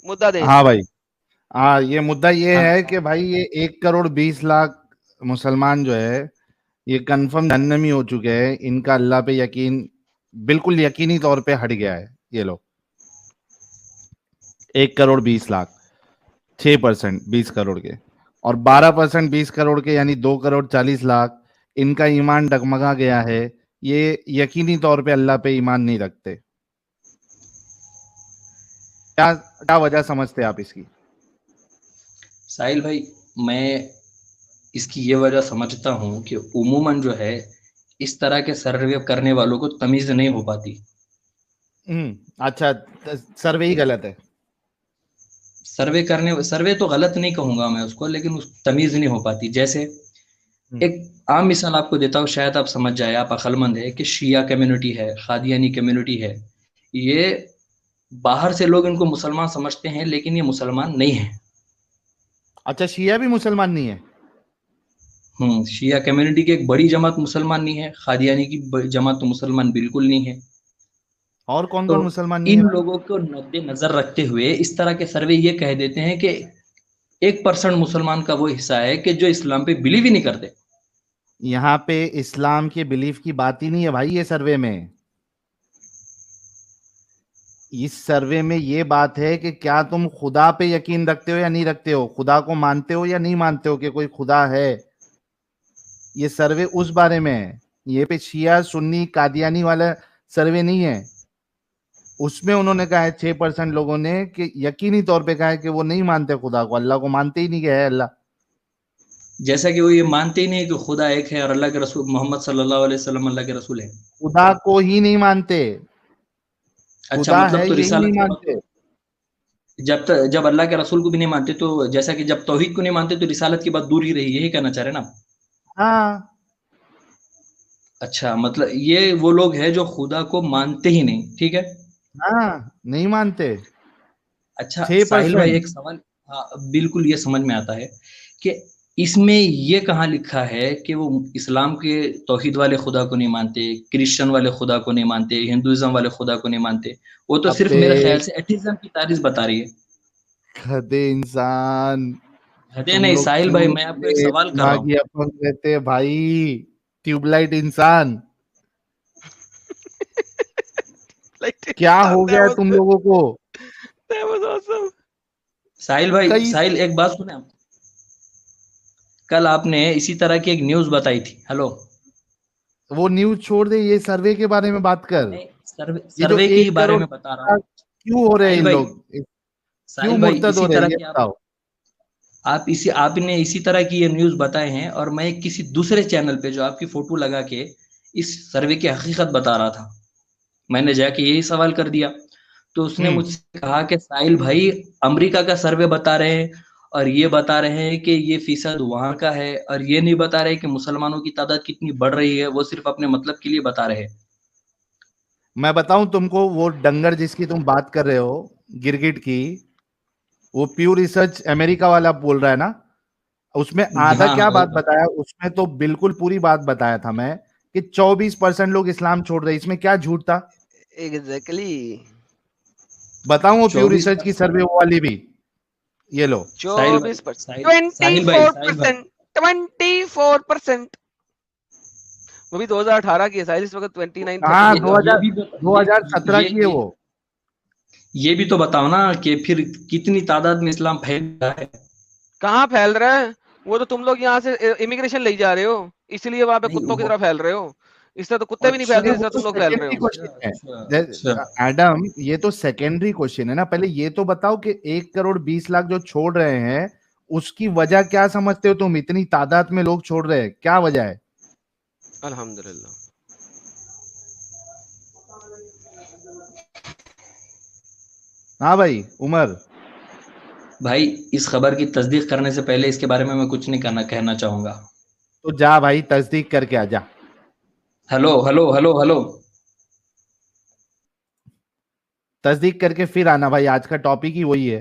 मुद्दा दे हाँ भाई, हाँ ये मुद्दा ये हाँ है कि भाई ये 1 करोड़ 20 लाख मुसलमान जो है ये कंफर्म जहन्नमी हो चुके हैं, इनका अल्लाह पे यकीन बिल्कुल यकीनी तौर पे हट गया है। ये लोग 1 करोड़ 20 लाख, 6% 20 करोड़ के, और 12% 20 करोड़ के यानी 2 करोड़ 40 लाख, इनका ईमान डगमगा गया है। ये यकीनी तौर पे अल्लाह पे ईमान नहीं रखते। क्या क्या वजह समझते हैं आप इसकी? साहिल भाई, मैं इसकी ये वजह समझता हूँ कि उमूमन जो है इस तरह के सर्वे करने वालों को तमीज नहीं हो पाती। अच्छा, सर्वे ही गलत है। सर्वे तो गलत नहीं कहूंगा मैं उसको, लेकिन उस तमीज नहीं हो पाती। जैसे एक आम मिसाल आपको देता हूँ, शायद आप समझ जाए, आप अक्लमंद है, कि शिया कम्युनिटी है, कादियानी कम्युनिटी है, ये बाहर से लोग इनको मुसलमान समझते हैं, लेकिन ये मुसलमान नहीं है। अच्छा, शिया भी मुसलमान नहीं है? शिया कम्युनिटी की एक बड़ी जमात मुसलमान नहीं है, कादियानी की जमात तो मुसलमान बिल्कुल नहीं है। और कौन तो कौन मुसलमान नहीं है इन भाई? लोगों को मद्देनजर रखते हुए इस तरह के सर्वे ये कह देते हैं कि 1% मुसलमान का वो हिस्सा है कि जो इस्लाम पे बिलीव ही नहीं करते। यहाँ पे इस्लाम के बिलीफ की बात ही नहीं है भाई। ये सर्वे में, इस सर्वे में ये बात है कि क्या तुम खुदा पे यकीन रखते हो या नहीं रखते हो, खुदा को मानते हो या नहीं मानते हो कि कोई खुदा है। ये सर्वे उस बारे में है। ये पे शिया सुन्नी कादियानी वाला सर्वे नहीं है। उसमें उन्होंने कहा है 6% लोगों ने कि यकीनी तौर पे कहा है कि वो नहीं मानते खुदा को, अल्लाह को मानते ही नहीं कि है अल्लाह। जैसा कि वो ये मानते ही नहीं कि खुदा एक है और अल्लाह के रसूल मोहम्मद सल्लल्लाहु अलैहि वसल्लम अल्लाह के रसूल है। खुदा को ही नहीं मानते, अच्छा, खुदा मतलब है तो यही नहीं रिसालत के बाद मानते। जब अल्लाह के रसूल को भी नहीं मानते, तो जैसा कि जब तौहीद को नहीं मानते तो रिसालत की बात दूर ही रही, यही कहना चाह रहे हैं ना आप? हाँ अच्छा, मतलब ये वो लोग हैं जो खुदा को मानते ही नहीं, ठीक है। हाँ, नहीं मानते। अच्छा साहिल भाई, 6%। एक सवाल। हाँ, बिल्कुल ये समझ में आता है कि इसमें ये कहाँ लिखा है कि वो इस्लाम के तौहीद वाले खुदा को नहीं मानते, क्रिश्चियन वाले खुदा को नहीं मानते, हिंदुइज्म वाले खुदा को नहीं मानते। वो तो सिर्फ अबे मेरे ख्याल से एथिज्म की तारीफ बता रही है। गधे इंसान, कहते तुम नहीं लोग साहिल भाई, क्यों मैं आपको एक इतने सवाल कर रहा हूँ। दिमागी अपंग रहते हैं भाई? ट्यूबलाइट इंसान, Like क्या that हो गया है तुम was लोगों को? that was awesome. साहिल भाई, कई साहिल एक बात सुने आप। कल आपने इसी तरह की एक न्यूज बताई थी। हेलो। वो न्यूज छोड़ दे, ये सर्वे के बारे में बात कर। नहीं, सर्वे ये जो सर्वे के ही एक बारे करोड़ में बता रहा हूँ। क्यों हो रहे हैं साहिल इन भाई, लोग, क्यों साहिल भाई, मुर्तद हो इसी रहे हैं तरह ये की बताओ। आपने इसी तरह की ये न्यूज बताए हैं, और मैं किसी दूसरे चैनल पे जो आपकी फोटो लगा के इस सर्वे की हकीकत बता रहा था, मैंने जाके यही सवाल कर दिया। तो उसने हम्म मुझसे कहा कि साहिल भाई, अमेरिका का सर्वे बता रहे हैं और ये बता रहे हैं कि ये फीसद वहां का है, और ये नहीं बता रहे कि मुसलमानों की तादाद कितनी बढ़ रही है, वो सिर्फ अपने मतलब के लिए बता रहे हैं। मैं बताऊं तुमको, वो डंगर जिसकी तुम बात कर रहे हो, गिरगिट की, वो प्यू रिसर्च अमेरिका वाला बोल रहा है ना। उसमें आधा हाँ क्या हाँ, बात बताया, उसमें तो बिल्कुल पूरी बात बताया था मैं कि 24% लोग इस्लाम छोड़ रहे हैं। इसमें क्या झूठ था? Exactly. बताऊं वो प्यू चौबीस रिसर्च की सर्वे वो वाली भी, ये लो। साहिल भाई, 24%, साहिल भाई, साहिल भाई, 24%, 24%। वो भी 2018 की है साहिल, इस वक्त 29-30 हाँ, हो गया। 2000 ये 2017 की है ये वो। ये भी तो बताओ ना कि फिर कितनी तादाद में इस्लाम फैल रहा है। कहाँ फैल रहा है? वो तो तुम लोग यहाँ से इमिग्रेशन ले जा रहे हो, इसलिए वहां पे नहीं कुत्तों की वो, तरह फैल रहे हो। इससे तो कुत्ते भी नहीं अच्छा फैलते अरे जिस वो तरह तो तुम लोग फैल रहे सेकेंडरी हो। क्वेश्चन है। अच्छा अच्छा। एडम, ये तो सेकेंडरी क्वेश्चन है ना। पहले ये तो बताओ कि 1 करोड़ 20 लाख जो छोड़ रहे हैं, उसकी वजह क्या समझते हो तुम? इतनी तादाद में लोग छोड़ रहे हैं, क्या वजह है? अल्हम्दुलिल्लाह। हाँ भाई उमर। भाई, इस खबर की तस्दीक करने से पहले इसके बारे में मैं कुछ नहीं कहना चाहूंगा। तो जा भाई, तस्दीक करके आ जा। Hello hello hello hello. तस्दीक करके फिर आना भाई, आज का टॉपिक ही वही है।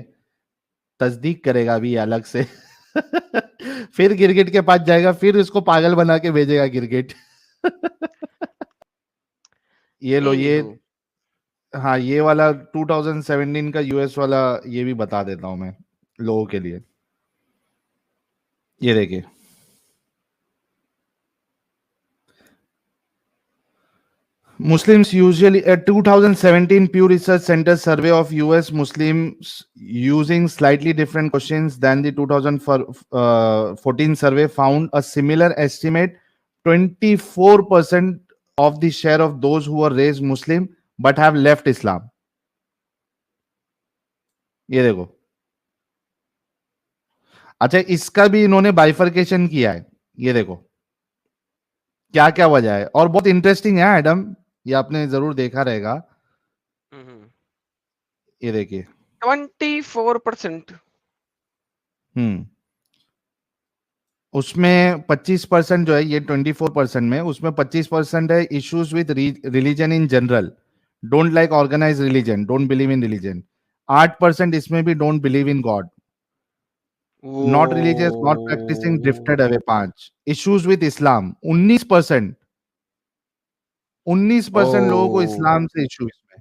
तस्दीक करेगा अभी अलग से। फिर गिरगिट के पास जाएगा, फिर उसको पागल बना के भेजेगा गिरगिट। ये लो, ये एनीहू, ہاں یہ والا 2017 کا US والا یہ بھی بتا دیتا ہوں میں لوگوں کے لیے. یہ دیکھیے Muslims usually a 2017 Pew Research Center survey of US Muslims using slightly different questions than the 2014 survey found a similar estimate. 24% of the share of those who were raised Muslim but have left Islam. یہ دیکھو اچھا اس کا بھی انہوں نے bifurcation کیا ہے. یہ دیکھو کیا کیا وجہ ہے اور بہت انٹرسٹنگ ہے ایڈم, یہ آپ نے ضرور دیکھا رہے گا. یہ دیکھیے 24%. اس میں 25% جو ہے یہ 24% میں, اس میں 25% ہے issues with religion in general, don't like organize religion, don't believe in religion. 8% اس میں بھی don't believe in God, not religious, not practicing, drifted away. 5 issues with Islam. 19% لوگوں کو اسلام سے ایشو اس میں.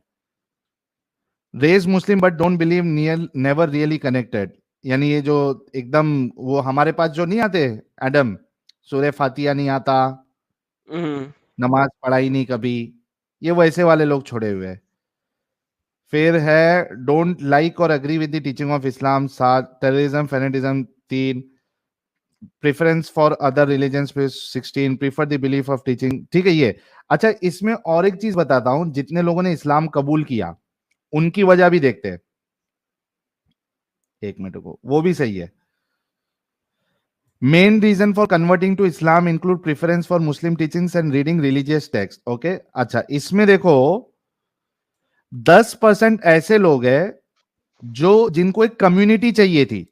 Raised Muslim but don't believe, never really connected, یعنی یہ جو ایک دم وہ ہمارے پاس جو نہیں آتے ایڈم, سورہ فاتحہ نہیں آتا, نماز پڑھائی نہیں کبھی, یہ ویسے والے لوگ چھوڑے ہوئے. پھر ہے ڈونٹ لائک اور agree with the teaching of Islam. 7 terrorism fanaticism. 3 preference for other religions. 16 prefer the belief of teaching. ٹھیک ہے یہ. اچھا اس میں اور ایک چیز بتاتا ہوں, جتنے لوگوں نے اسلام قبول کیا ان کی وجہ بھی دیکھتے ہیں. ایک منٹ کو, وہ بھی صحیح ہے. Main reason for converting to Islam include preference for Muslim teachings and reading religious text. Okay اچھا اس میں دیکھو 10% ایسے لوگ ہیں جو جن کو ایک کمیونٹی چاہیے تھی.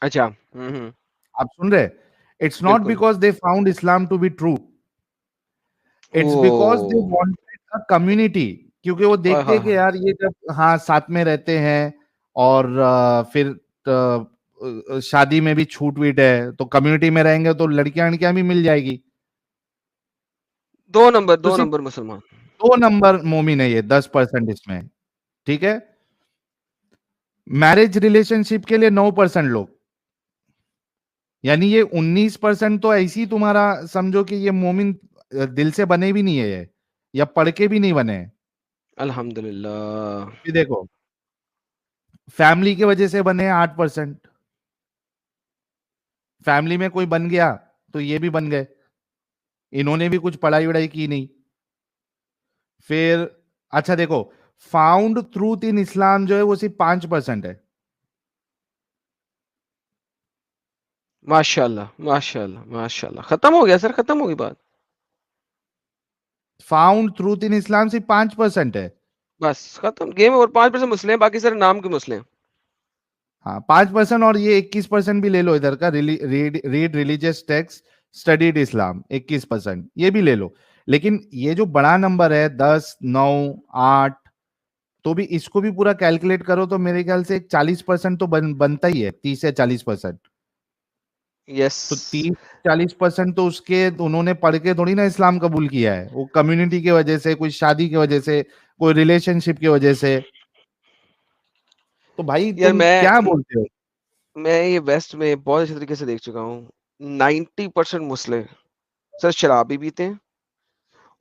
اچھا آپ سن رہے, it's not because they found Islam to be true, it's because they wanted a community, کیونکہ وہ دیکھتے کہ یار یہ جب ہاں ساتھ میں رہتے ہیں اور پھر شادی میں بھی چھوٹ ویٹ ہے تو کمیونٹی میں رہیں گے تو لڑکیاں بھی مل جائے گی. 2 نمبر مسلمان, 2 نمبر مومن ہے یہ 10% اس میں. ٹھیک ہے. میرج ریلیشن شپ کے لیے 9% لوگ, یعنی یہ 19% تو ایسی تمہارا سمجھو کہ یہ مومن دل سے بنے بھی نہیں ہے یا پڑھ کے بھی نہیں بنے. الحمدللہ. دیکھو فیملی کی وجہ سے بنے 8%, فیملی میں کوئی بن گیا تو یہ بھی بن گئے, انہوں نے بھی کچھ پڑھائی وڑائی کی نہیں. پھر اچھا دیکھو فاؤنڈ ٹروتھ ان اسلام جو ہے وہ صرف 5% ہے. ماشاءاللہ ماشاءاللہ ماشاءاللہ. ختم ہو گیا سر, ختم ہوگی بات. فاؤنڈ ٹروتھ ان اسلام صرف 5% ہے, بس ختم گیم. اور 5% مسلم ہیں, باقی سر نام کے مسلم. ہاں 5%, اور یہ 21% بھی لے لو ادھر کا, ریڈ ریلیجیس ٹیکسٹ اسٹڈیڈ اسلام 21%, یہ بھی لے لو. لیکن یہ جو بڑا نمبر ہے 10, 9, 8, تو بھی اس کو بھی پورا کیلکولیٹ کرو تو میرے خیال سے 40% تو بنتا ہی ہے, 30 سے 40%. یس تو 30-40% تو اس کے انہوں نے پڑھ کے تھوڑی نا اسلام قبول کیا ہے, وہ کمیونٹی کی وجہ سے, کوئی شادی کی وجہ سے, کوئی ریلیشن شپ کی وجہ سے. تو بھائی تم کیا بولتے ہو؟ میں یہ ویسٹ میں بہت اچھے طریقے سے دیکھ چکا ہوں. 90% مسلم سر شراب بھی پیتے ہیں,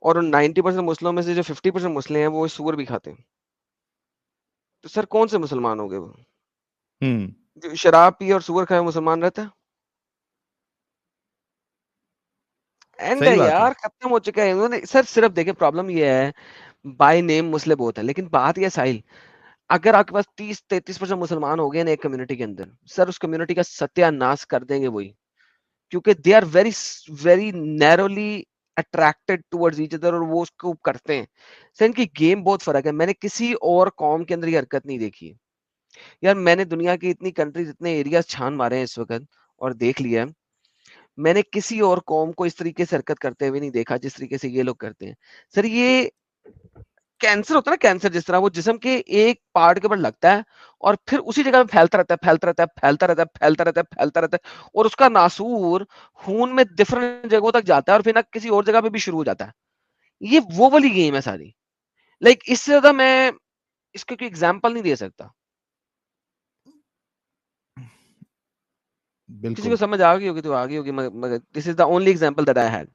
اور 90% مسلموں میں سے جو 50% مسلم ہیں وہ سور بھی کھاتے ہیں. تو سر کون سے مسلمان ہو گئے وہ؟ جو شراب پیے اور سور کھائے مسلمان رہتا ہے؟ اینڈ یار ختم ہو چکا ہے. انہوں نے سر صرف دیکھیں پرابلم یہ ہے, بائی نیم مسلم ہوتا ہے, لیکن بات یہ ساحل, اگر آپ کے پاس 30-33% مسلمان ہو گئے نا ایک کمیونٹی کے اندر, سر اس کمیونٹی کا ستیہ ناش کر دیں گے وہی, کیونکہ they are very very naturally attracted towards each other, اور وہ اس کو کرتے ہیں. سر ان کی گیم بہت فرق ہے. میں نے کسی اور قوم کے اندر یہ حرکت نہیں دیکھی ہے یار. میں نے دنیا کی اتنی کنٹریز, اتنے ایریاز چھان مارے ہیں اس وقت اور دیکھ لیا, میں نے کسی اور قوم کو اس طریقے سے حرکت کرتے ہوئے نہیں دیکھا جس طریقے سے یہ لوگ کرتے ہیں. سر یہ کینسر ہوتا ہے نا, کینسر جس طرح وہ جسم کے ایک پارٹ کے اوپر لگتا ہے اور پھر اسی جگہ میں پھیلتا رہتا ہے, پھیلتا رہتا ہے, پھیلتا رہتا ہے, پھیلتا رہتا ہے, پھیلتا رہتا ہے, اور اس کا ناسور خون میں ڈفرنٹ جگہوں تک جاتا ہے اور پھر نہ کسی اور جگہ پہ بھی شروع ہو جاتا ہے. یہ وہ والی گیم ہے ساری. لائک اس سے زیادہ میں اس کو کوئی ایگزامپل نہیں دے سکتا. کسی کو سمجھ آ گئی ہوگی تو آ گئی ہوگی, مگر this is the only example that I head.